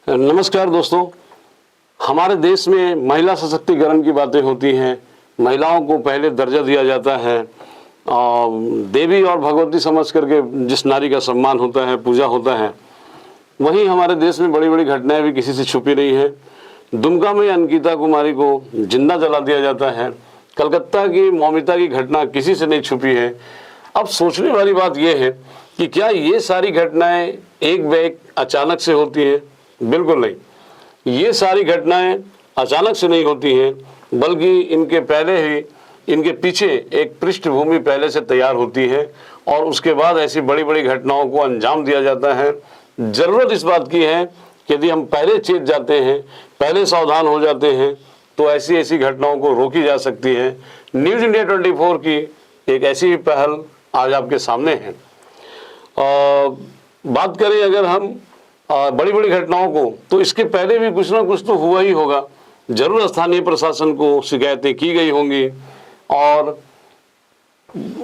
नमस्कार दोस्तों, हमारे देश में महिला सशक्तिकरण की बातें होती हैं। महिलाओं को पहले दर्जा दिया जाता है और देवी और भगवती समझ करके जिस नारी का सम्मान होता है, पूजा होता है, वहीं हमारे देश में बड़ी बड़ी घटनाएं भी किसी से छुपी नहीं है। दुमका में अंकिता कुमारी को जिंदा जला दिया जाता है। कलकत्ता की मौमिता की घटना किसी से नहीं छुपी है। अब सोचने वाली बात यह है कि क्या ये सारी घटनाएं एक बैग अचानक से होती हैं? बिल्कुल नहीं। ये सारी घटनाएं अचानक से नहीं होती हैं, बल्कि इनके पीछे एक पृष्ठभूमि पहले से तैयार होती है और उसके बाद ऐसी बड़ी बड़ी घटनाओं को अंजाम दिया जाता है। ज़रूरत इस बात की है कि यदि हम पहले चेत जाते हैं, पहले सावधान हो जाते हैं, तो ऐसी ऐसी घटनाओं को रोकी जा सकती है। न्यूज़ इंडिया 24 की एक ऐसी ही पहल आज आपके सामने है। बात करें अगर हम बड़ी बड़ी घटनाओं को, तो इसके पहले भी कुछ ना कुछ तो हुआ ही होगा। जरूर स्थानीय प्रशासन को शिकायतें की गई होंगी और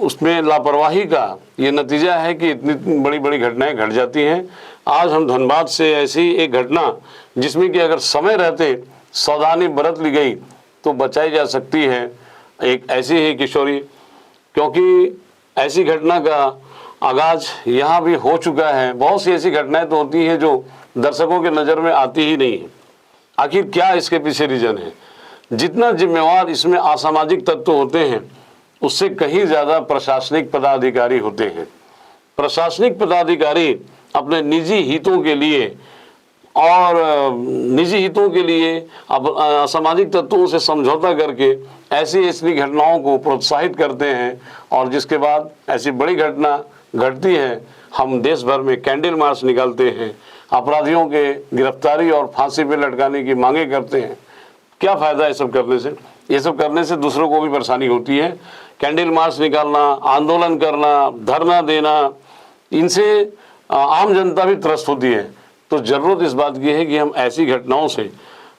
उसमें लापरवाही का ये नतीजा है कि इतनी बड़ी बड़ी घटनाएं घट जाती हैं। आज हम धनबाद से ऐसी एक घटना जिसमें कि अगर समय रहते सावधानी बरत ली गई तो बचाई जा सकती है, एक ऐसी ही किशोरी, क्योंकि ऐसी घटना का आगाज यहाँ भी हो चुका है। बहुत सी ऐसी घटनाएं तो होती हैं जो दर्शकों के नज़र में आती ही नहीं है। आखिर क्या इसके पीछे रीजन है? जितना जिम्मेवार इसमें असामाजिक तत्व होते हैं, उससे कहीं ज़्यादा प्रशासनिक पदाधिकारी होते हैं। प्रशासनिक पदाधिकारी अपने निजी हितों के लिए अब असामाजिक तत्वों से समझौता करके ऐसी ऐसी घटनाओं को प्रोत्साहित करते हैं और जिसके बाद ऐसी बड़ी घटना घटती है, हम देश भर में कैंडल मार्च निकालते हैं, अपराधियों के गिरफ्तारी और फांसी पे लटकाने की मांगे करते हैं। क्या फ़ायदा है सब करने से? ये सब करने से दूसरों को भी परेशानी होती है। कैंडल मार्च निकालना, आंदोलन करना, धरना देना, इनसे आम जनता भी त्रस्त होती है। तो ज़रूरत इस बात की है कि हम ऐसी घटनाओं से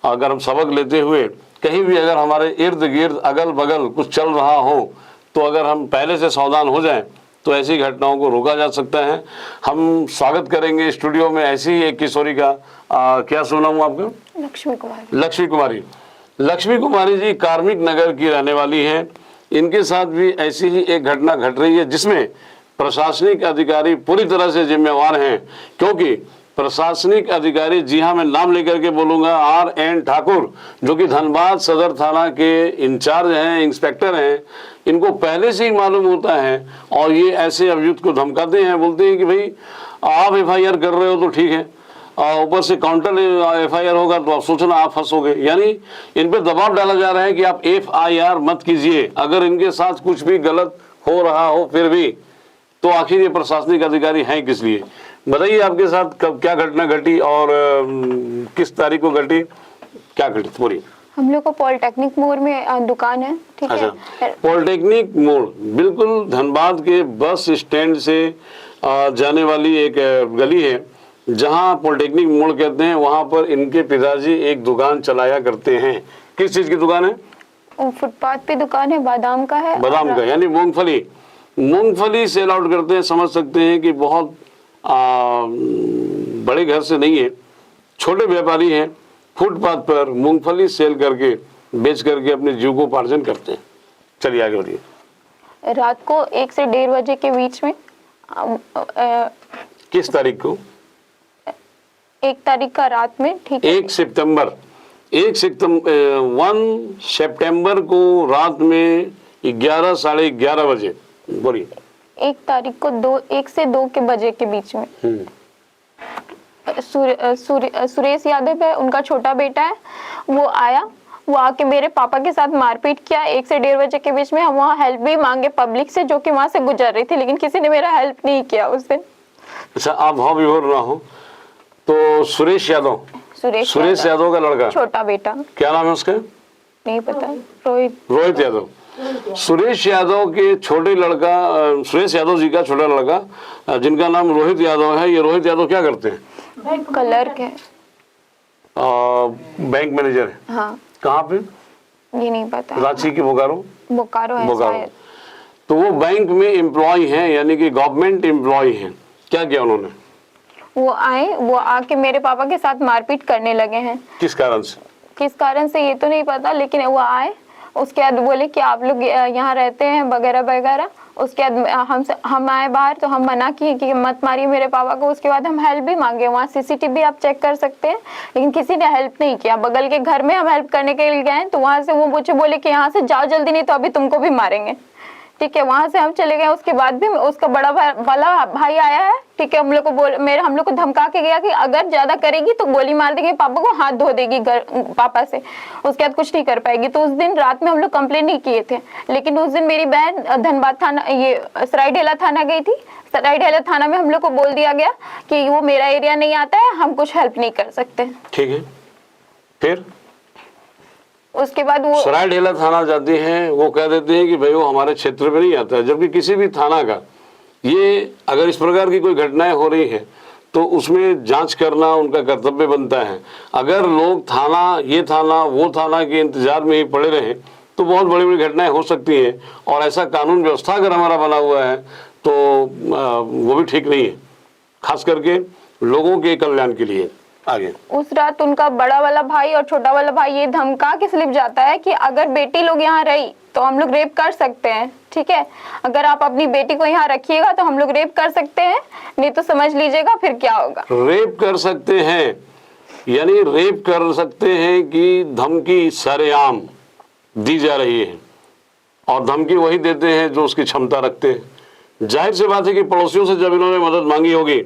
अगर हम सबक लेते हुए कहीं भी अगर हमारे इर्द गिर्द अगल बगल कुछ चल रहा हो, तो अगर हम पहले से सावधान हो जाएं तो ऐसी घटनाओं को रोका जा सकता है। हम स्वागत करेंगे स्टूडियो में ऐसी एक किशोरी का। क्या सुना हूँ आपका? लक्ष्मी कुमारी जी कार्मिक नगर की रहने वाली हैं। इनके साथ भी ऐसी ही एक घटना घट रही है जिसमें प्रशासनिक अधिकारी पूरी तरह से जिम्मेवार हैं, क्योंकि प्रशासनिक अधिकारी, जी हाँ मैं नाम लेकर के बोलूँगा, RN ठाकुर, जो कि धनबाद सदर थाना के इंचार्ज हैं, इंस्पेक्टर हैं, इनको पहले से ही मालूम होता है और ये ऐसे अभियुक्त को धमकाते हैं, बोलते हैं कि भाई आप FIR कर रहे हो तो ठीक है, ऊपर से काउंटर FIR होगा तो आप सोचना आप फंसोगे। यानी इन पे दबाव डाला जा रहा है कि आप FIR मत कीजिए। अगर इनके साथ कुछ भी गलत हो रहा हो फिर भी, तो आखिर ये प्रशासनिक अधिकारी हैं किस लिए? बताइए आपके साथ कब क्या घटना घटी और किस तारीख को घटी, क्या घटी पूरी? हम लोग को पॉलिटेक्निक मोड़ में दुकान है, ठीक है। पॉलिटेक्निक मोड़ बिल्कुल धनबाद के बस स्टैंड से जाने वाली एक गली है, जहां पॉलिटेक्निक मोड़ कहते हैं। वहां पर इनके पिताजी एक दुकान चलाया करते हैं। किस चीज की दुकान है? फुटपाथ पे दुकान है, बादाम का है। बादाम का, यानी मूंगफली सेल आउट करते हैं। समझ सकते हैं कि बहुत बड़े घर से नहीं है, छोटे व्यापारी हैं, फुटपाथ पर मूंगफली सेल करके बेच करके अपने जीविकोपार्जन करते हैं। चलिए आगे बढ़िए। रात को 1 से 1:30 बजे के बीच में किस तारीख को? 1 तारीख का रात में, ठीक है। 1 सितंबर को रात में 11 साढ़े 11 बजे। बोलिए। 1 तारीख को 1 से 2 के बजे के बीच में सुरेश यादव है, उनका छोटा बेटा है, वो आया। वो आके मेरे पापा के साथ मारपीट किया 1 से 1:30 बजे के बीच में। हम वहाँ हेल्प भी मांगे पब्लिक से, जो कि वहाँ से गुजर रही थी, लेकिन किसी ने मेरा हेल्प नहीं किया उस दिन। अच्छा, आप भाव विभोर ना हो तो सुरेश यादव का लड़का, छोटा बेटा, क्या नाम है उसका? नहीं पता। रोहित यादव। सुरेश यादव के छोटे लड़का, सुरेश यादव जी का छोटा लड़का जिनका नाम रोहित यादव है, ये रोहित यादव क्या करते हैं? क्लर्क है, बैंक मैनेजर है। हाँ। कहाँ पे? ये नहीं पता। रांची की बोकारो है शायद। तो वो बैंक में एम्प्लॉय हैं, यानी कि गवर्नमेंट एम्प्लॉय हैं। क्या किया उन्होंने? वो आए, वो आके मेरे पापा के साथ मारपीट करने लगे हैं। किस कारण से? किस कारण से ये तो नहीं पता, लेकिन वो आए, उसके बाद बोले कि आप लोग यहाँ रहते हैं वगैरह वगैरह। उसके बाद हम आए बाहर तो हम मना किए कि मत मारिए मेरे पापा को। उसके बाद हम हेल्प भी मांगे, वहाँ सीसीटीवी आप चेक कर सकते हैं, लेकिन किसी ने हेल्प नहीं किया। बगल के घर में हम हेल्प करने के लिए गए तो वहाँ से वो मुझे बोले कि यहाँ से जाओ जल्दी, नहीं तो अभी तुमको भी मारेंगे। ठीक है, वहां से हम चले गए। उसके बाद भी उसका बड़ा वाला भाई आया है, ठीक है, हम लोग को हम लोग को धमका के गया कि अगर ज्यादा करेगी तो गोली मार देगी, पापा को हाथ धो देगी पापा से, उसके बाद कुछ नहीं कर पाएगी। तो उस दिन रात में हम लोग कंप्लेन नहीं किए थे, लेकिन उस दिन मेरी बहन धनबाद थाना, ये सरायढेला थाना गई थी। सरायढेला थाना में हम लोग को बोल दिया गया कि वो मेरा एरिया नहीं आता है, हम कुछ हेल्प नहीं कर सकते। ठीक है, फिर उसके बाद वो सरायढेला थाना जाती हैं, वो कह देते हैं कि भाई वो हमारे क्षेत्र में नहीं आता है। जबकि किसी भी थाना का ये अगर इस प्रकार की कोई घटनाएं हो रही हैं तो उसमें जांच करना उनका कर्तव्य बनता है। अगर लोग थाना, ये थाना, वो थाना के इंतजार में ही पड़े रहें तो बहुत बड़ी बड़ी घटनाएं हो सकती हैं। और ऐसा कानून व्यवस्था अगर हमारा बना हुआ है तो वो भी ठीक नहीं है, खास करके लोगों के कल्याण के लिए। आगे उस रात उनका बड़ा वाला भाई और छोटा वाला भाई ये धमका के स्लिप जाता है कि अगर बेटी लोग यहाँ रही तो हम लोग रेप कर सकते हैं। ठीक है, अगर आप अपनी बेटी को यहाँ रखिएगा तो हम लोग रेप कर सकते हैं, नहीं तो समझ लीजिएगा फिर क्या होगा। रेप कर सकते हैं, यानी रेप कर सकते हैं कि धमकी सरेआम दी जा रही है, और धमकी वही देते हैं जो उसकी क्षमता रखते हैं। जाहिर सी बात है कि पड़ोसियों से जब इन्होंने मदद मांगी होगी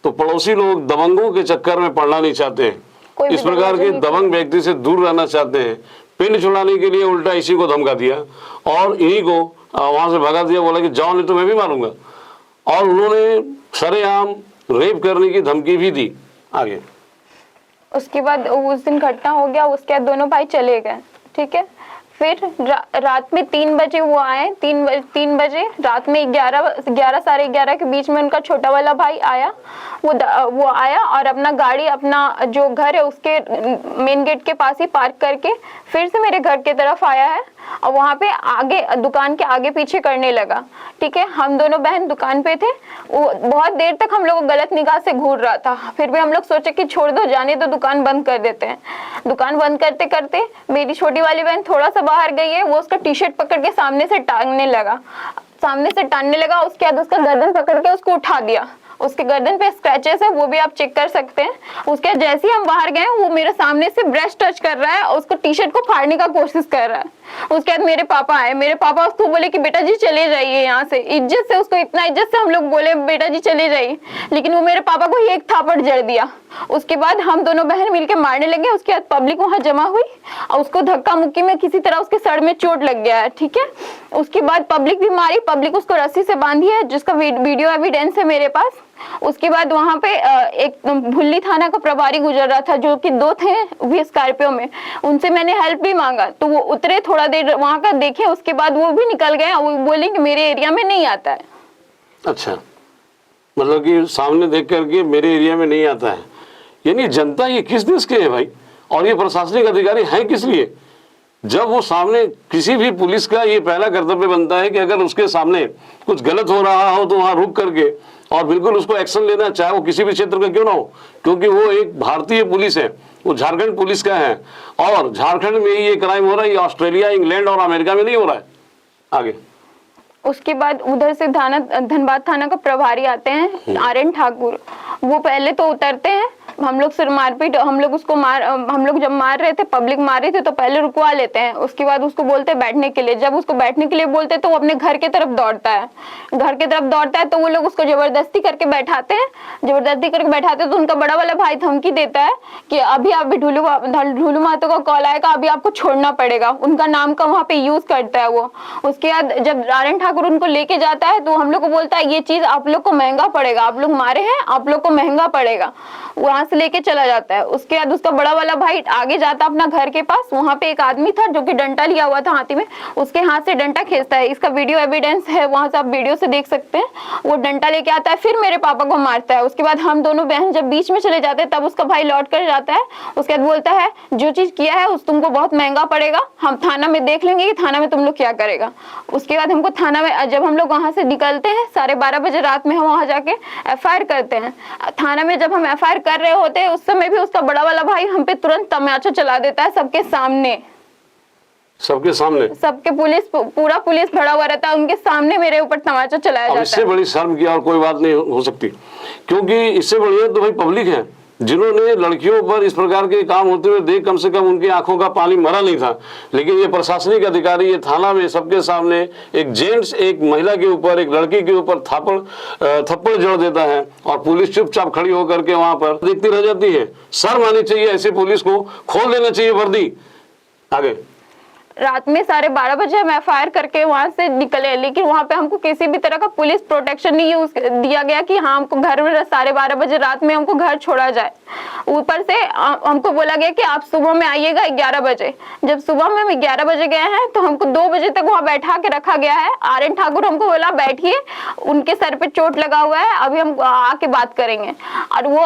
तो पड़ोसी लोग दबंगों के चक्कर में पड़ना नहीं चाहते हैं, इस प्रकार के दबंग व्यक्ति से दूर रहना चाहते हैं। पिंड छुड़ाने के लिए उल्टा इसी को धमका दिया और इन्हीं को वहां से भगा दिया, बोला कि जाओ नहीं तो मैं भी मारूंगा। और उन्होंने सरेआम रेप करने की धमकी भी दी। आगे उसके बाद उस दिन घटना हो गया, उसके बाद दोनों भाई चले गए। ठीक है, फिर रात में 3 बजे वो आए। 3 बजे रात में 11 साढ़े 11 के बीच में उनका छोटा वाला भाई आया। वो आया और अपना गाड़ी, अपना जो घर है उसके मेन गेट के पास ही पार्क करके फिर से मेरे घर की तरफ आया है और वहाँ पे आगे दुकान के आगे पीछे करने लगा। ठीक है, हम दोनों बहन दुकान पे थे। वो बहुत देर तक हम लोग को गलत निगाह से घूर रहा था, फिर भी हम लोग सोचे कि छोड़ दो, जाने दो, दुकान बंद कर देते हैं। दुकान बंद करते करते मेरी छोटी वाली बहन थोड़ा सा बाहर गई है, वो उसका टी शर्ट पकड़ के सामने से टांगने लगा। उसके बाद उसका गर्दन पकड़ के उसको उठा दिया। उसके गर्दन पे स्क्रैचेस है, वो भी आप चेक कर सकते हैं। उसके बाद जैसे ही हम बाहर गए, वो मेरे सामने से ब्रेस्ट टच कर रहा है और उसको टी शर्ट को फाड़ने का कोशिश कर रहा है। उसके बाद मेरे पापा आए, मेरे पापा उसको बोले कि बेटा जी चले जाइए यहाँ से। इज्जत से उसको, इतना इज्जत से हम लोग बोले बेटा जी चले जाइए, लेकिन वो मेरे पापा को ही एक थापड़ जड़ दिया। उसके बाद हम दोनों बहन मिलके मारने लगे। उसके बाद पब्लिक वहां जमा हुई और उसको धक्का मुक्की में किसी तरह उसके सर में चोट लग गया है। ठीक है, उसके बाद पब्लिक भी मारी, पब्लिक उसको रस्सी से बांधी है, जिसका वीडियो एविडेंस है मेरे पास। उसके बाद वहां पे एक भुल्ली थाना का प्रभारी गुजर रहा था, जो कि 2 थे भी स्कॉर्पियो में। उनसे मैंने हेल्प भी मांगा तो वो उतरे, थोड़ा देर वहां का देखे, उसके बाद वो भी निकल गए। वो बोले कि मेरे एरिया में नहीं आता है। अच्छा, मतलब कि सामने देख करके मेरे एरिया में नहीं आता है, यानी जनता ये किस देश के है भाई, और ये प्रशासनिक अधिकारी हैं किस लिए? जब वो सामने, किसी भी पुलिस का ये पहला कर्तव्य बनता है कि अगर उसके सामने कुछ गलत हो रहा हो तो वहां रुक करके और बिल्कुल उसको एक्शन लेना, चाहे वो किसी भी क्षेत्र का क्यों ना हो, क्योंकि वो एक भारतीय पुलिस है, वो झारखंड पुलिस का है। और झारखंड में ही ये क्राइम हो रहा है, ये ऑस्ट्रेलिया, इंग्लैंड और अमेरिका में नहीं हो रहा है। आगे उसके बाद उधर से धनबाद थाना का प्रभारी आते हैं, आर.एन. ठाकुर। वो पहले तो उतरते हैं, हम लोग सिर मारपीट, हम लोग जब मार रहे थे, पब्लिक मार रही थी, तो पहले रुकवा लेते हैं। उसके बाद उसको बोलते हैं बैठने के लिए। जब उसको बैठने के लिए बोलते हैं तो वो अपने घर की तरफ दौड़ता है। तो वो लोग उसको जबरदस्ती करके बैठाते हैं। तो उनका बड़ा वाला भाई धमकी देता है कि अभी आप ढुलू महतो का कॉल आएगा, अभी आपको छोड़ना पड़ेगा। उनका नाम का वहाँ पे यूज करता है वो। उसके बाद जब आर.एन. ठाकुर उनको लेके जाता है तो हम लोग को बोलता है ये चीज आप लोग को महंगा पड़ेगा, आप लोग मारे हैं, आप लोग को महंगा पड़ेगा। वहां से लेके चला जाता है। उसके बाद उसका बड़ा वाला भाई आगे जाता अपना घर के पास, वहां पे एक आदमी था जो कि डंडा लिया हुआ था हाथी में, उसके हाथ से डंडा खींचता है। इसका वीडियो एविडेंस है, वहां से आप वीडियो से देख सकते हैं। वो डंडा लेके आता है, फिर मेरे पापा को मारता है। उसके बाद हम दोनों बहन जब बीच में चले जाते हैं तब उसका भाई लौट कर जाता है। उसके बाद बोलता है जो चीज किया है उस तुमको बहुत महंगा पड़ेगा, हम थाना में देख लेंगे कि थाना में तुम लोग क्या करेगा। उसके बाद हमको थाना में, जब हम लोग वहां से निकलते हैं 12:30 बजे रात में, हम वहां जाके एफआईआर करते हैं। थाना में जब हम एफआईआर कर रहे होते हैं उस समय भी उसका बड़ा वाला भाई हम पे तुरंत तमाचा चला देता है, सबके सामने। सबके सामने? सबके पूरा पुलिस भरा हुआ रहता है, उनके सामने मेरे ऊपर तमाचा चलाया जाता है। इससे बड़ी शर्म की और कोई बात नहीं हो सकती, क्योंकि इससे बढ़िया तो भाई पब्लिक है जिन्होंने लड़कियों पर इस प्रकार के काम होते हुए देख कम से कम उनकी आंखों का पानी मरा नहीं था। लेकिन ये प्रशासनिक अधिकारी ये थाना में सबके सामने एक जेंट्स एक महिला के ऊपर, एक लड़की के ऊपर थप्पड़ जड़ देता है और पुलिस चुपचाप खड़ी होकर के वहां पर देखती रह जाती है। शर्म आनी चाहिए ऐसे पुलिस को, खोल देना चाहिए वर्दी। आगे रात में 12:30 बजे हम एफआईआर करके वहां से निकले, लेकिन वहां पे हमको किसी भी तरह का पुलिस प्रोटेक्शन नहीं यूज दिया गया कि हाँ हमको घर में 12:30 बजे रात में हमको घर छोड़ा जाए। ऊपर से हमको बोला गया कि आप सुबह में आइएगा 11 बजे। जब सुबह में हम 11 बजे गए हैं तो हमको 2 बजे तक वहां बैठा के रखा गया है। आर.एन. ठाकुर हमको बोला बैठिए, उनके सर पे चोट लगा हुआ है, अभी हम आके बात करेंगे। और वो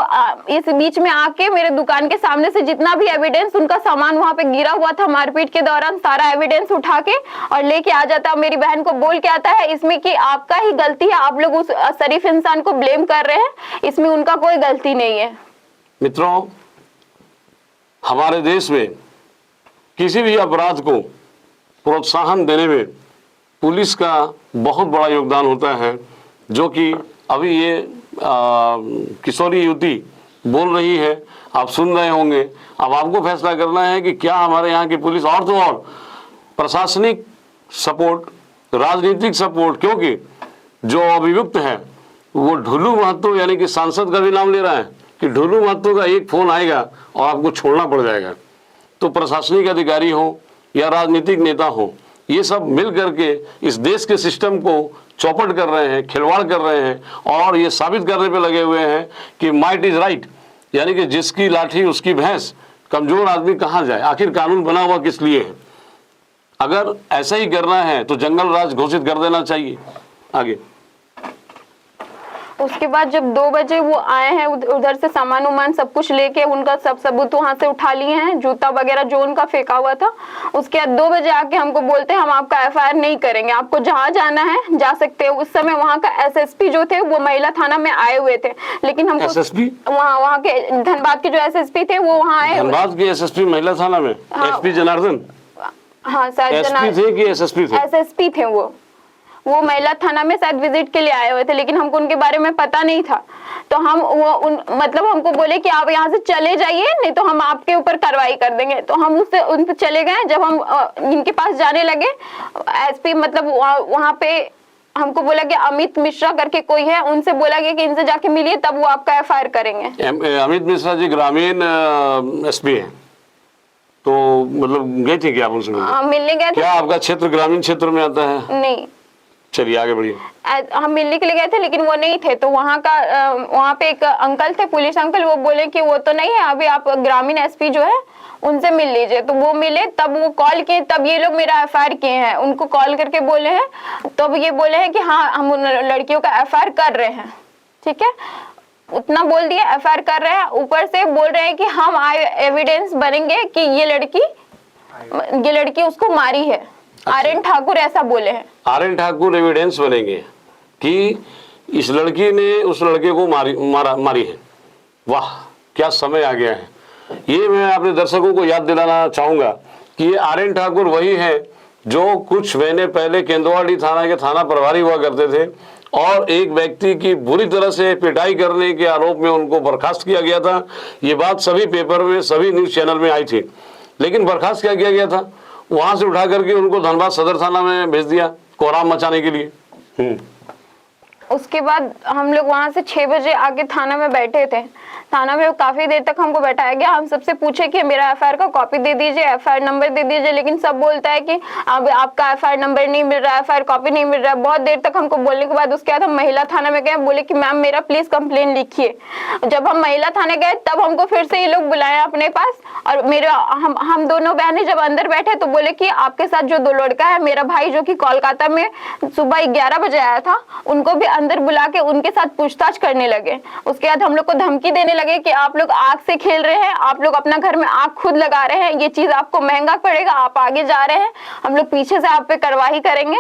इस बीच में आके मेरे दुकान के सामने से जितना भी एविडेंस उनका सामान वहां पे गिरा हुआ था मारपीट के दौरान, सारा एविडेंस उठा के और लेके आ जाता है। मेरी बहन को बोल के आता है इसमें कि आपका ही गलती है, आप लोग उस शरीफ इंसान को ब्लेम कर रहे हैं, इसमें उनका कोई गलती नहीं है। मित्रों, हमारे देश में किसी भी अपराध को प्रोत्साहन देने में पुलिस का बहुत बड़ा योगदान होता है, जो कि अभी ये किशोरी युवती बोल रही है, आप सुन रहे होंगे। अब आपको फैसला करना है कि क्या हमारे यहाँ की पुलिस और तो और प्रशासनिक सपोर्ट, राजनीतिक सपोर्ट, क्योंकि जो अभियुक्त है वो ढुलू महतो यानी कि सांसद का भी नाम ले रहा है कि ढुलू महतो का एक फोन आएगा और आपको छोड़ना पड़ जाएगा। तो प्रशासनिक अधिकारी हो या राजनीतिक नेता हो, ये सब मिल करके इस देश के सिस्टम को चौपट कर रहे हैं, खिलवाड़ कर रहे हैं और ये साबित करने पे लगे हुए हैं कि माइट इज राइट, यानी कि जिसकी लाठी उसकी भैंस, कमजोर आदमी कहाँ जाए। आखिर कानून बना हुआ किस लिए है? अगर ऐसा ही करना है तो जंगल राज घोषित कर देना चाहिए। आगे उसके बाद जब 2 बजे वो आए हैं, उधर से सामान उमान सब कुछ लेके उनका सब सबूत वहां से उठा लिए हैं, जूता वगैरह जो उनका फेंका हुआ था। उसके बाद 2 बजे आके हमको बोलते हैं हम आपका एफआईआर नहीं करेंगे, आपको जहां जाना है जा सकते हो। उस समय वहां का एसएसपी जो थे वो महिला थाना में आए हुए थे, लेकिन हमको एसएसपी वहाँ के धनबाद के जो एसएसपी थे वो वहाँ आए। धनबाद के एसएसपी महिला थाना में? एसपी जनार्दन? हाँ शायद एसपी थे कि एसएसपी थे? एसएसपी थे वो महिला थाना में शायद विजिट के लिए आए हुए थे, लेकिन हमको उनके बारे में पता नहीं था। तो हम मतलब हमको बोले कि आप यहाँ से चले जाइए, नहीं तो हम आपके ऊपर कार्रवाई कर देंगे। तो हम उससे उन पे चले गए। जब हम इनके पास जाने लगे, एसपी मतलब वहाँ पे हमको बोला कि अमित मिश्रा करके कोई है, उनसे बोला गया कि इनसे जाके मिलिए तब वो आपका एफआईआर करेंगे। अमित मिश्रा जी ग्रामीण एसपी हैं, तो मतलब गए थे क्या आप उनसे मिलने गए थे? क्या आपका क्षेत्र ग्रामीण क्षेत्र में आता है? नहीं। चलिए आगे बढ़िए। हम मिलने के लिए गए थे लेकिन वो नहीं थे। तो वहाँ पे एक अंकल थे, पुलिस अंकल, वो बोले कि वो तो नहीं है, अभी आप ग्रामीण एसपी जो है उनसे मिल लीजिए। तो वो मिले, तब वो कॉल किए, तब ये लोग मेरा एफआईआर किए हैं। उनको कॉल करके बोले हैं, तब ये बोले हैं कि हाँ हम उन लड़कियों का एफआईआर कर रहे हैं। ठीक है, उतना बोल दिया, एफआईआर कर रहे हैं। ऊपर से बोल रहे हैं कि हम एविडेंस बनेंगे कि ये लड़की उसको मारी है। आर.एन. ठाकुर ऐसा बोले हैं। आर.एन. ठाकुर एविडेंस बनेंगे कि इस लड़की ने उस लड़के को मारी है। वाह, क्या समय आ गया है। ये मैं अपने दर्शकों को याद दिलाना चाहूंगा कि ये आर.एन. ठाकुर वही है जो कुछ महीने पहले केंदुआड़ी थाना के थाना प्रभारी हुआ करते थे और एक व्यक्ति की बुरी तरह से पिटाई करने के आरोप में उनको बर्खास्त किया गया था। ये बात सभी पेपर में, सभी न्यूज चैनल में आई थी। लेकिन बर्खास्त क्या किया गया था? वहां से उठा करके उनको धनबाद सदर थाना में भेज दिया कोहराम मचाने के लिए। उसके बाद हम लोग वहां से 6 बजे आके थाना में बैठे थे। थाना में काफी देर तक हमको बैठाया गया। हम सबसे पूछे कि मेरा एफआईआर का कॉपी दे दीजिए, एफआईआर नंबर दे दीजिए, लेकिन सब बोलता है कि अब आपका एफआईआर नंबर नहीं मिल रहा है, एफआईआर कॉपी नहीं मिल रहा है। बहुत देर तक हमको बोलने के बाद उसके बाद हम महिला थाना में गए, बोले कि मैम मेरा प्लीज कंप्लेन लिखिए। जब हम महिला थाने गए तब हमको फिर से ये लोग बुलाए अपने पास, और मेरा हम दोनों बहनें जब अंदर बैठे तो बोले कि आपके साथ जो 2 लड़का है, मेरा भाई जो कि कोलकाता में सुबह 11 बजे आया था, उनको भी अंदर बुला के उनके साथ पूछताछ करने लगे। उसके बाद हम लोग को धमकी देने लगे कि आप लोग आग से खेल रहे हैं, आप लोग अपना घर में आग खुद लगा रहे हैं, ये चीज आपको महंगा पड़ेगा, आप आगे जा रहे हैं, हम लोग पीछे से आप पे कार्रवाई करेंगे।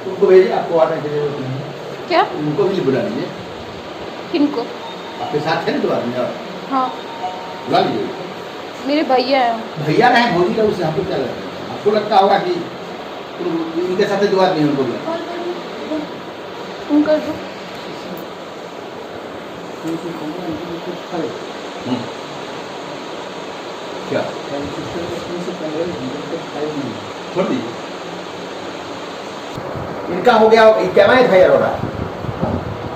उनको भेजिए, आपको आने के लिए नहीं है। क्या? उनको भी बुला लीजिए। किनको? आपके साथ है ना 2 आदमी और? हाँ, बुला लीजिए। मेरे भैया है। भैया रहे भौजी का, उससे आपको क्या लगता है? आपको लगता होगा कि इनके साथ 2 आदमी हैं, उनको बुला। उनका जो क्या छोड़ दीजिए। इनका हो गया, क्या एफआईआर हो रहा है?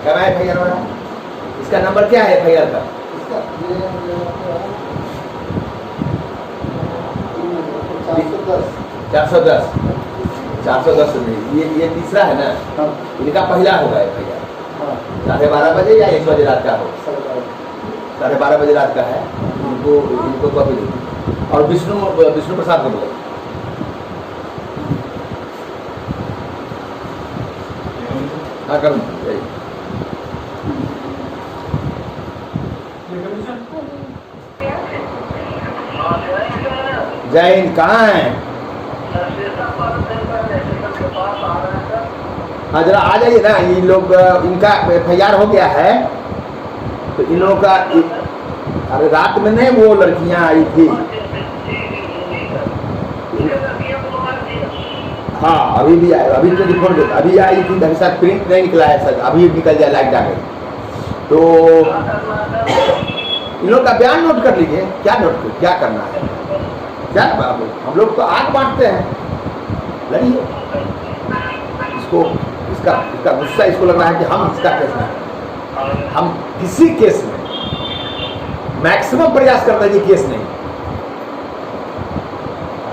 क्या एफआईआर हो रहा है? इसका नंबर क्या है एफआईआर का? 410 नहीं, ये तीसरा है ना? इनका पहला होगा एफआईआर। 12:30 बजे या 1 बजे रात का हो? 12:30 बजे रात का है। इनको कॉपी दीजिए। और विष्णु प्रसाद को बोलो। हाँ करूँ जय हिंद। कहाँ है? हाँ जरा आ जाइए ना। ये लोग, इनका एफआईआर हो गया है, तो इन लोगों का अरे रात में नहीं, वो लड़कियां आई थी। हाँ अभी भी आए, अभी तो रिपोर्ट अभी आई थी, मेरे साथ प्रिंट नहीं निकला है सर, अभी निकल जाए लाइट डाले। तो इन लोग का बयान नोट कर लीजिए। क्या करना है? क्या बाबू, हम लोग तो आग बांटते हैं, लड़िए। इसका गुस्सा इसको लग रहा है कि हम इसका केस में, हम किसी केस में मैक्सिमम प्रयास करते हैं कि केस नहीं,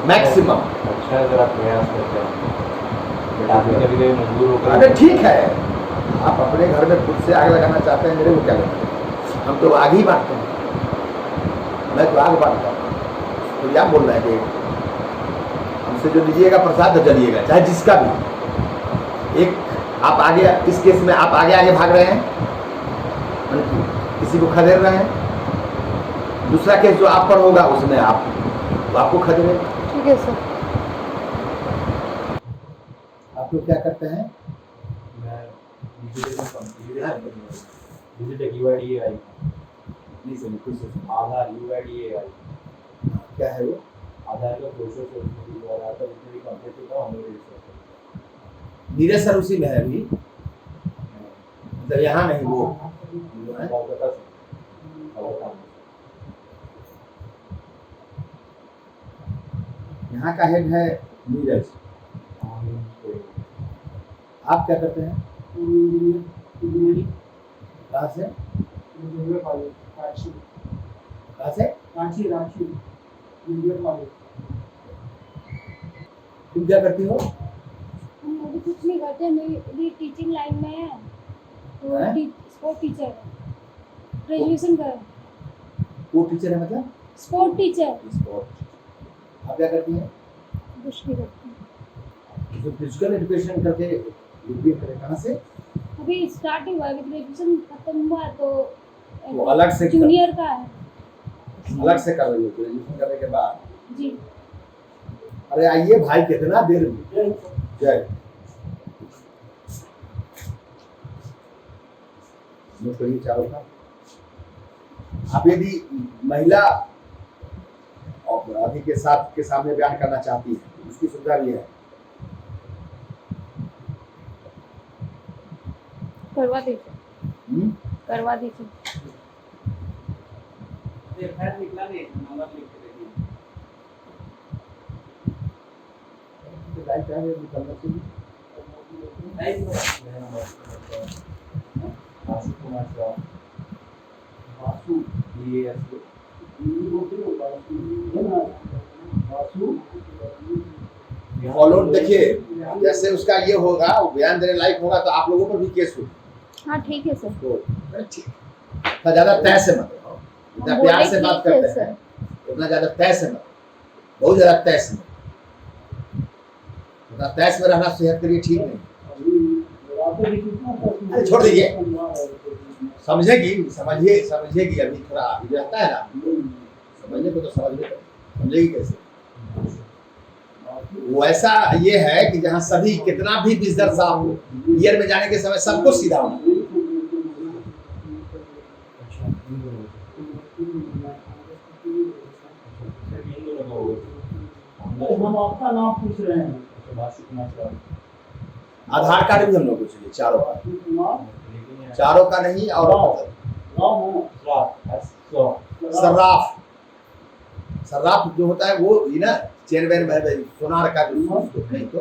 मैक्सिमम। अच्छा जरा प्रयास करते हैं, कभी मजबूर होकर। अरे ठीक है, आप अपने घर में खुद से आग लगाना चाहते हैं, मेरे को क्या लगता है? हम तो आग ही बांटते हैं, मैं तो आग बांटता हूँ। तो क्या बोल रहे हैं कि हमसे जो लीजिएगा प्रसाद तो जलिएगा, चाहे जिसका भी। एक आप आगे, इस केस में आप आगे भाग रहे हैं, किसी को खदेड़ रहे हैं। दूसरा केस जो आप पर होगा उसमें आपको खदेड़े। ठीक है सर। आप लोग क्या करते हैं? नहीं समझ कुछ। आधार UIDAI क्या है वो? आधार का प्रोसेस कंप्लीट होता है। नीरज सर उसी में है अभी, मतलब यहाँ नहीं, वो है? यहाँ का हेड है नीरज। आप क्या करते हैं? कहाँ से? कहाँ से? तुम क्या करती हो? हम अभी कुछ नहीं करते, मेरी टीचिंग लाइन में है, तो हैं? स्पोर्ट टीचर है, ग्रेजुएशन कर। वो टीचर है मतलब? Sport teacher. स्पोर्ट। आप क्या करती हैं? कुछ नहीं करती, जो फिजिकल एजुकेशन करके डिग्री करे, कहाँ से? अभी स्टार्ट हुआ है, ग्रेजुएशन खत्म हुआ तो वो अलग से जूनियर का है। अलग से कर रही हो ग्रेजुएशन करने के बाद? जी। अरे आइए भाई, कितना देर में। जय करिए चारों का। आप यदि महिला अपराधी के सामने बयान करना चाहती है, उसकी सुविधा भी है। करवा दीजिए, करवा दीजिए। निकला नहीं, नंबर लिख के दे दीजिए। लाइट आ गई, निकलना चाहिए। बासु कुमार श्रॉफ बासु DAS हिंदी बोलते हो बासु है ना बासु फॉलो देखिए, जैसे उसका ये होगा, वो बयान देने लायक होगा तो आप लोगों पर भी केस होगा। हाँ ठीक है सर। तो ठीक, इतना ज्यादा तय से मत रहो, इतना प्यार से बात करते हैं, उतना ज्यादा तय से मत, बहुत ज्यादा तय से मत, उतना तय में रहना सेहत के लिए ठीक नहीं। अरे छोड़ दीजिए, समझिएगी अभी थोड़ा अभी रहता है ना, समझने को तो समझेगी कैसे। वो ऐसा ये है कि जहाँ सभी कितना भी बिजनेस साहब हो, ईयर में जाने के समय सबको सीधा होना। अच्छा इन दोनों सिर्फ इन दोनों का होगा। हम आपका नाम पूछ रहे हैं। अच्छा बासु कुमार श्रॉफ आधार कार्ड भी हम लोग को चाहिए, चारों का, कुमार लेकिन यहाँ चारों का नहीं। और राव है श्रॉफ सर्राफ, सर्राफ जो होता है वो ही ना, चेन वैन सोनार का जो नहीं तो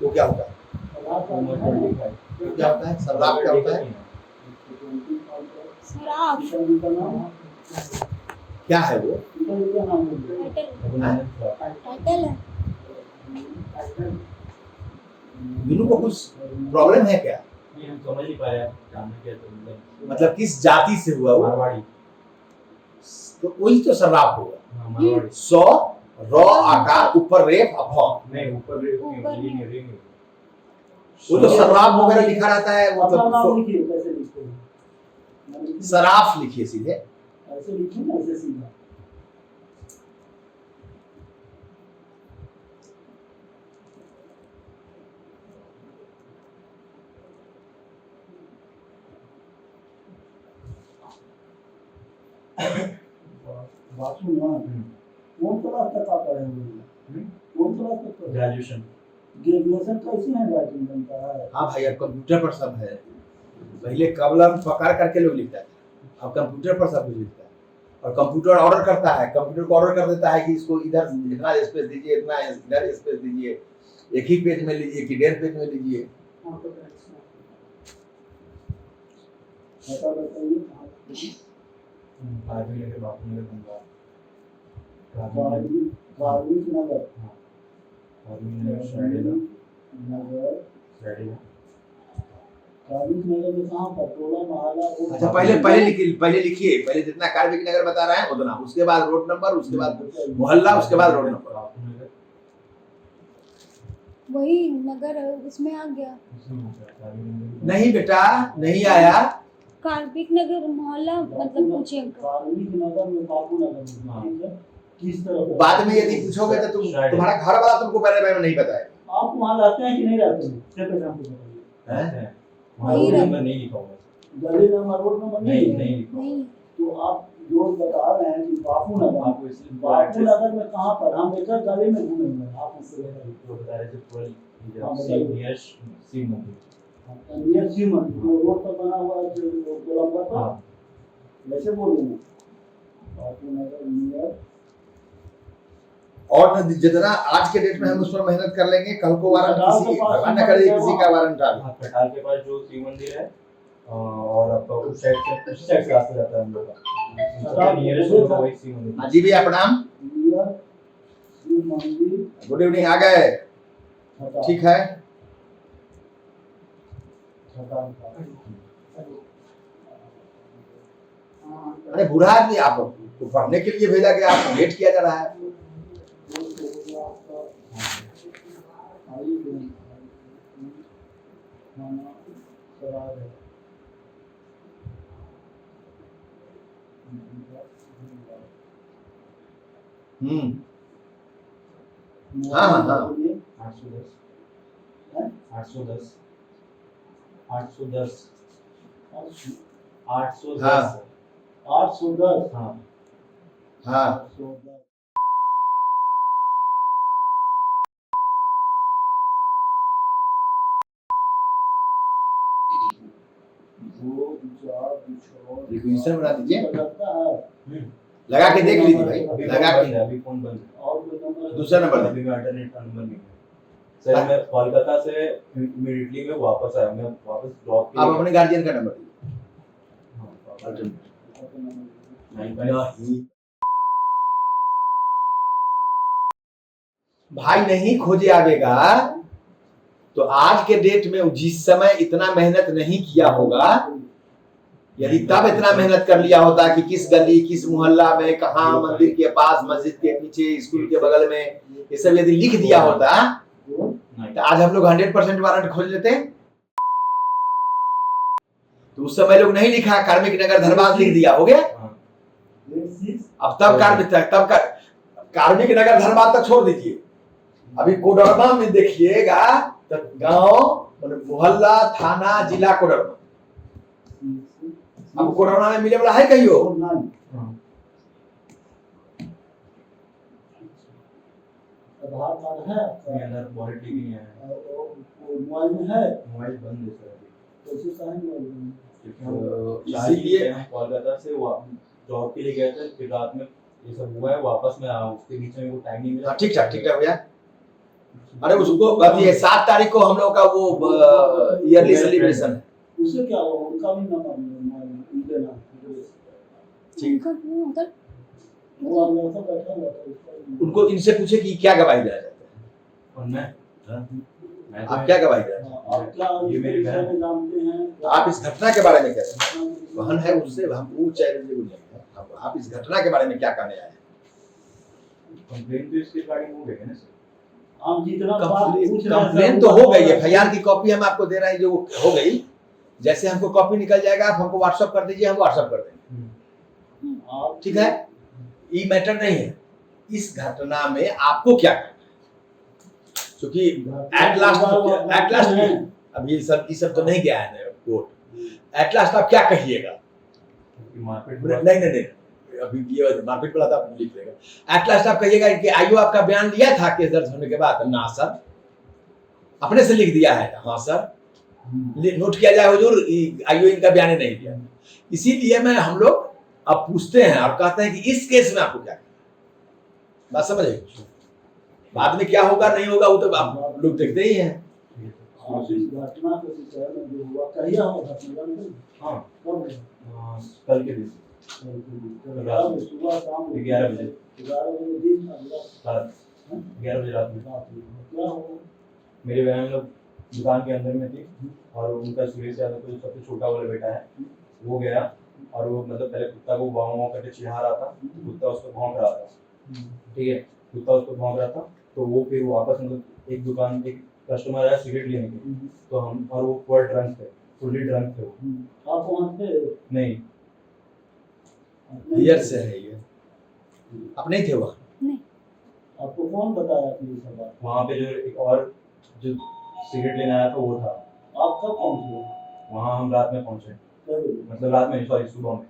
वो क्या होता है, उम्र 25 वो क्या होता है, सर्राफ क्या होता है, शराब का नाम क्या है वो? का नाम है अभिनंदन श्रॉफ टाइटल है। मीनू को कुछ प्रॉब्लम है क्या, नहीं हम समझ नहीं पाए जानने के तो मतलब किस जाति से हुआ वो, मारवाड़ी तो वही तो सर्राफ होगा। हाँ मारवाड़ी सौ रॉ आकार ऊपर रेफ अभ, नहीं ऊपर रे ऊपर नहीं नहीं रे नहीं वो तो सर्राफ वगैरह लिखा रहता है, अपना नाम मतलब लिखिए, कैसे लिखते हैं सराफ लिखिए सीधे। ऐसे लिखिए ना, ऐसे सीधा। बासु ना कौन क्लास तक आप पढ़े हुए हैं? कौन क्लास तक पढ़े? ग्रेजुएशन ग्रेजुएशन कैसी है राइटिंग बनता है? हाँ भाई, अब कंप्यूटर पर सब है, पहले कलम पकड़ करके लोग लिखता था, अब कंप्यूटर पर सब कुछ लिखता है। और कंप्यूटर ऑर्डर करता है, कंप्यूटर को ऑर्डर कर देता है कि इसको इधर इतना स्पेस दीजिए, इतना इधर स्पेस दीजिए, एक ही पेज में लीजिए कि 1.5 पेज में लीजिए। बता बताइए कहाँ पे? आदमी के बापू ने बंगा वाल्मीकि नगर आदमी ने शायद नगर शायद वाल्मीकि नगर में कहाँ पर? टोला मोहल्ला रोड। अच्छा, पहले लिखिए, पहले जितना कार्मिक नगर बता रहे हैं उतना, उसके बाद रोड नंबर, उसके बाद मोहल्ला, उसके बाद रोड नंबर। बापू ने वही नगर है, उसमें आ गया। नहीं बेटा, नहीं आया। कार्तिक नगर मोहल्ला मतलब पूछिए अंकल। वाल्मीकि नगर में बापू नगर में, ठीक है? किस तरफ? बाद में यदि पूछोगे तो तुम्हारा घर वाला तुमको पहले बारे में नहीं बताएगा। आप वहाँ रहते हैं कि नहीं रहते हैं? कृपया हमको बताइए। हैं? वही रोड रहा। नंबर नहीं लिखा हुआ गली नंबर, रोड नंबर नहीं नहीं? नहीं लिखा नहीं तो आप जो बता रहे हैं कि बापू नगर, आपको इसलिए बापू नगर में कहाँ पर? हम एक गली में घूमे हुए हैं, आप मुझसे बताइए। जो बता रहे थे पूरा हाँ, सी बताइए। नियर सी मंदिर नियर सीमन जो रोड पर बना हुआ है, जो गोलंबर पर, हाँ वैसे बोलेंगे बापू नगर नियर। और जितना आज के डेट में हम उस पर मेहनत कर लेंगे, कल को वारंट किसी भगवान न करे किसी का वारंट आ जाए। हाँ कटाल के पास जो शिव मंदिर है और आपका उस साइड से रास्ता जाता है हम लोग का नियरेस्ट होगा वही शिव मंदिर। हाँ जी भैया प्रणाम, नियर शिव मंदिर। गुड इवनिंग, आ गए? ठीक है। अरे बूढ़ा आदमी, आपको पढ़ने के लिए भेजा गया, आपको लेट किया जा रहा है। हाँ हाँ हाँ 810 810 हाँ 810। हाँ हाँ 810। रिक्वेशन बना दीजिए, लगता है लगा के देख लीजिए भाई, अभी लगा फोन बंद के। है अभी फोन बंद है और कोई नंबर? दूसरा नंबर अभी मैं इंटरनेट नंबर नहीं है सर। मैं कोलकाता से इमीडिएटली मैं वापस आया, मैं वापस जॉब के आप लिए अपने गार्जियन का नंबर दीजिए। नहीं भाई नहीं खोजे आवेगा तो आज के डेट में जिस समय इतना मेहनत नहीं किया होगा, यदि तब इतना मेहनत कर लिया होता कि किस गली किस मोहल्ला में कहा मंदिर के पास मस्जिद के पीछे स्कूल के बगल में, ये सब यदि लिख दिया होता तो आज हम लोग 100% वारंट खोज लेते। तो उस समय लोग नहीं लिखा, कार्मिक नगर धनबाद लिख दिया, हो गया। अब तब कार्मिक नगर धनबाद तक छोड़ दीजिए, अभी कोडरमा में देखिएगा तो गांव मोहल्ला थाना जिला कोडरमा, अब कोडरमा में मिले वाला है कहियो? आधार कार्ड है, अंदर वॉलेट ही नहीं है, मोबाइल में है, मोबाइल बंद है सर। कैसे साइन होगा? इसीलिए हम कोलकाता से जॉब के लिए गए थे, फिर रात में ये सब हुआ है, वापस में आया, उसके बीच में वो टाइम नहीं मिला। ठीक ठाक भैया। अरे उसको बात ये 7 तारीख को हम लोग का वो ईयरली सेलिब्रेशन है, उससे क्या हुआ? उनका भी नंबर उनके नाम ठीक। वो हम लोग तो बैठा हुआ था, उनको इनसे पूछे कि क्या गवाही दिया जाता है, और मैं आप क्या गवाही दिया? आप क्या ये मेरी बहन में जानते हैं? आप इस घटना के बारे में क्या कहते हैं? बहन है उससे हम वो चैलेंज आप इस घटना के बारे में क्या कहने आए हैं? कंप्लेन तो इसके रिगार्डिंग हो गई है ना सर। हम जितना बात पूछ रहे हैं कंप्लेन तो हो गई, एफआईआर की कॉपी हम आपको दे रहे हैं जो हो गई। जैसे हमको कॉपी निकल जाएगा आप हमको व्हाट्सएप कर दीजिए, हम व्हाट्सएप कर देंगे, आप ठीक है? ये मैटर नहीं है। इस घटना में आपको क्या करना है, क्योंकि एट लास्ट अभी ये सब तो नहीं गया है कोर्ट, एट लास्ट आप क्या कहिएगा? मारपीट नहीं अभी ये मारपीट वाला तो आप लिख लेगा। एट लास्ट आप कहिएगा कि आईओ आपका बयान लिया था केस दर्ज होने के बाद? ना सर, अपने से लिख दिया है। हाँ सर, नोट किया जाए हुजूर, आईओ इनका बयान ही नहीं दिया। इसीलिए मैं हम लोग अब पूछते हैं और कहते हैं कि इस केस में आपको क्या करना है, बात समझ आएगी। बाद में क्या होगा नहीं होगा वो तो आप लोग देखते ही हैं। आप इस घटना के विषय में जो हुआ कहिए हम घटना में हाँ कब कल के दिन सुबह शाम 11 बजे 11 बजे दिन रात 11 बजे रात में क्या हुआ? मेरी बहन लोग दुकान के अंदर में थी और उनका सुरेश यादव को जो सबसे छोटा वाला बेटा है वो गया और वो मतलब पहले कुत्ता को वाव करके चिढ़ा रहा था, कुत्ता उसको भौंक रहा था, ठीक है, कुत्ता उसको भौंक रहा था। तो वो फिर वापस मतलब एक दुकान एक कस्टमर आया सिगरेट लेने के लिए, तो हम और वो फुल ड्रंक थे, फुल्ली ड्रंक थे वो। आप वहाँ थे? नहीं ईयर से है ये, आप नहीं थे वहाँ? आपको कौन बताया कि ये सब बात? वहाँ पे जो एक और जो सिगरेट लेने आया था वो था। आप कब पहुँचे? वहाँ हम रात में पहुँचे, कब? मतलब रात में सॉरी सुबह में।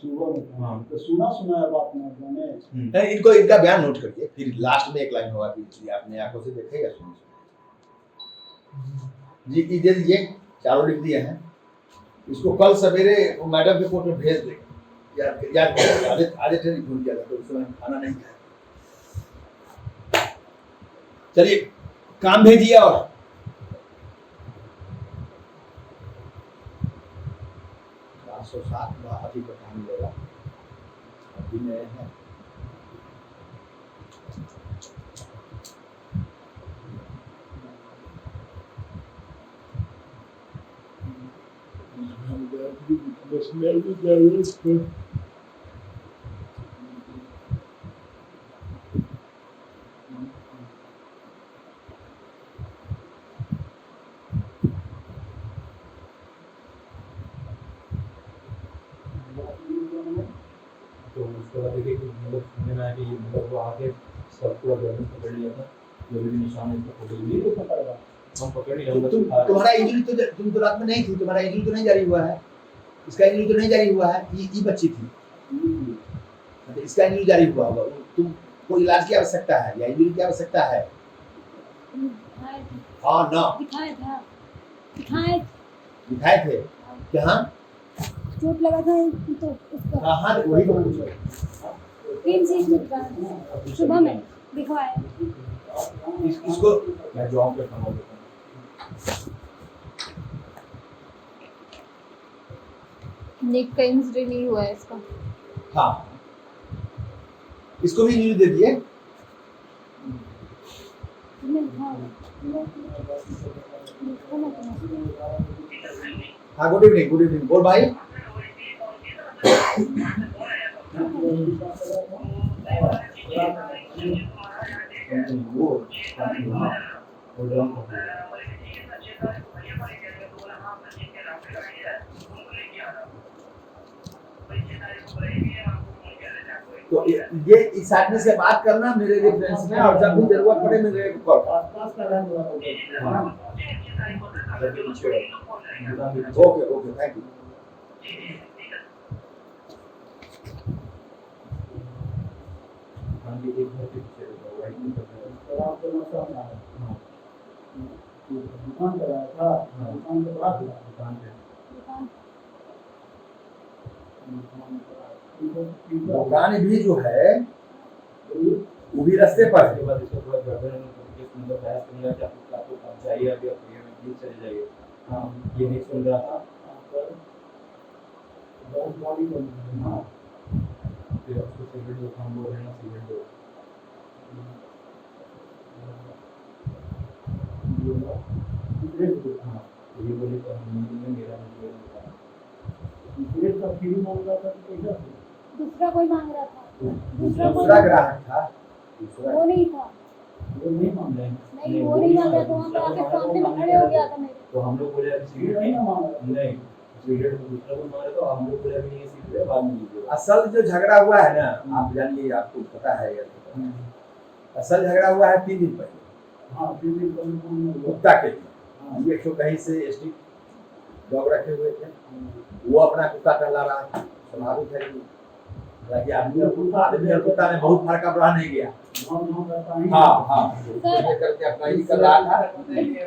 सुबह में? हाँ। तो सुना है बात में आपने? नहीं, इनको इनका बयान नोट करिए, फिर लास्ट में एक लाइन होगा कि आपने आंखों से देखेगा सुनिए जी की दे दीजिए, चारों लिख दिए हैं। इसको कल सवेरे वो मैडम के कोर्ट में भेज देगा। याद आज ट्रेन भूल गया था तो उस समय खाना नहीं खाया। चलिए काम भेजिए। और 407 अभी का काम मिलेगा, अभी नए हैं। तो उसके बाद देखिए कि मतलब सुनने में आया कि मतलब वो आके सब पूरा बैलेंस पकड़ लिया था, जो भी निशान इसका फोटो लिए तो पता लगा हम पकड़ नहीं रहे। तुम्हारा इंजरी तो तुम तो रात में नहीं थी, तुम्हारा इंजरी तो नहीं जारी हुआ है, इसका इंजरी तो नहीं जारी हुआ है। ये बच्ची थी, इसका इंजरी जारी हुआ होगा। तुम कोई इलाज की आवश्यकता है या इंजरी की आवश्यकता है? हाँ ना दिखाए थे कहाँ? चोट लगा था तो उसका कहाँ वही तो पूछो। पेन से सुबह में दिखवाया। इसको मैं जॉब पे काम करता हूँ। निक का इंजरी नहीं हुआ है इसका। हाँ, इसको भी न्यूज दे दिए। नहीं, हाँ हाँ, गुड इवनिंग बोल भाई। तो ये इस आदमी से बात करना मेरे रेफरेंस में, और जब भी जरूरत पड़े मेरे को कॉल। आसपास का रहने वाला होगा। Okay, thank you. शराब के नशा में आया। दुकान पे आया था, दुकान के पास था। दुकान भी जो है वो भी रास्ते पर है। ये नहीं सुन रहा था। बहुत बॉडी बनी। हाँ, फिर उसको सिगरेट दो, हम बोल रहे हैं ना सिगरेट दो। हाँ, ये बोले तो हम मेरा सिगरेट का फ्री मांग रहा था तो कैसा? दूसरा कोई मांग रहा था। दूसरा ग्राहक था। वो नहीं था। वो नहीं मांग रहे। नहीं, वो नहीं मांग रहा था। वहाँ पे आके सामने में खड़े हो गया था मेरे। तो हम लोग बोले अभी सिगरेट नहीं मांग रहा। नहीं, सिगरेट तो दूसरा को मारे तो हम लोग बोले अभी नहीं सिगरेट बाद में लीजिए। असल जो झगड़ा हुआ है ना, आप जानिए, आपको पता है या नहीं पता है। असल झगड़ा हुआ है 3 दिन पहले। हाँ, 3 दिन पहले कुत्ता के लिए। ये क्यों कहीं से स्टिक डॉग रखे हुए थे, वो अपना कुत्ता टहला रहा था। स्वाभाविक है कि हालांकि आदमी और कुत्ता में बहुत फर्क बढ़ा नहीं गया। हाँ, करके अपना ही कर रहा था। नहीं किया।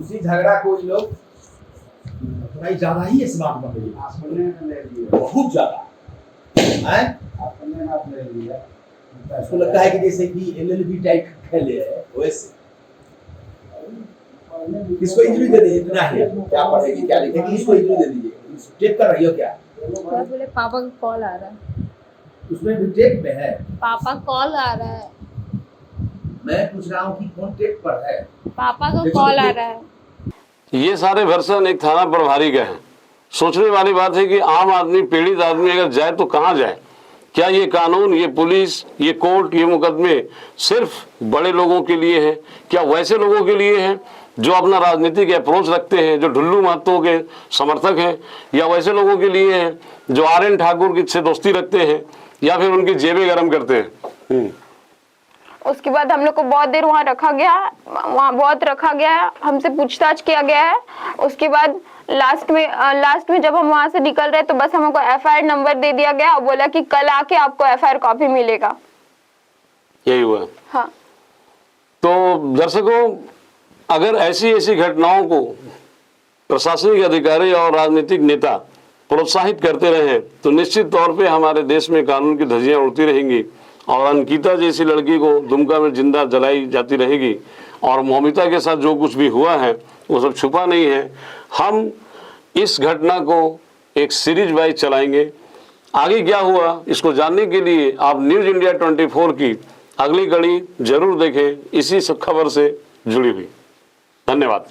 उसी झगड़ा को ये लोग थोड़ा ज्यादा ही स्मार्ट बन गई, बहुत ज्यादा है। इसको लगता है कि जैसे कि LLB टाइप खेले है वैसे। इसको इंजरी दे दीजिए, इतना ही क्या पढ़ेगी क्या लिखेगी, इसको इंजरी दे दीजिए। टेप कर रही हो क्या? बोले पापा का कॉल आ रहा है। उसमें भी टेप में है। पापा कॉल आ रहा है। मैं पूछ रहा हूँ कि कौन टेप पर है? पापा का कॉल आ रहा है। ये सारे वर्सन एक थाना प्रभारी के हैं। सोचने वाली बात है कि आम आदमी, पीड़ित आदमी अगर जाए तो कहाँ जाए? क्या ये कानून, ये पुलिस, ये कोर्ट, ये मुकदमे सिर्फ बड़े लोगों के लिए हैं? क्या वैसे लोगों के लिए हैं जो अपना राजनीतिक अप्रोच रखते हैं, जो ढुल्लू महतो के समर्थक हैं? या वैसे लोगों के लिए हैं जो RN ठाकुर की से दोस्ती रखते हैं या फिर उनकी जेबें गर्म करते हैं? उसके बाद हम लोग को बहुत देर वहाँ रखा गया, हमसे पूछताछ किया गया है। उसके बाद लास्ट में जब हम वहाँ से निकल रहे तो बस हमको FIR नंबर दे दिया गया और बोला कि कल आके आपको FIR कॉपी मिलेगा। यही हुआ। हाँ। तो दर्शकों, अगर ऐसी घटनाओं को प्रशासनिक अधिकारी और राजनीतिक नेता प्रोत्साहित करते रहे तो निश्चित तौर पे हमारे देश में कानून की धज्जियां उड़ती रहेंगी और अंकिता जैसी लड़की को दुमका में जिंदा जलाई जाती रहेगी। और मौमिता के साथ जो कुछ भी हुआ है वो सब छुपा नहीं है। हम इस घटना को एक सीरीज वाइज चलाएंगे। आगे क्या हुआ इसको जानने के लिए आप न्यूज़ इंडिया 24 की अगली कड़ी जरूर देखें, इसी सब खबर से जुड़ी हुई। धन्यवाद।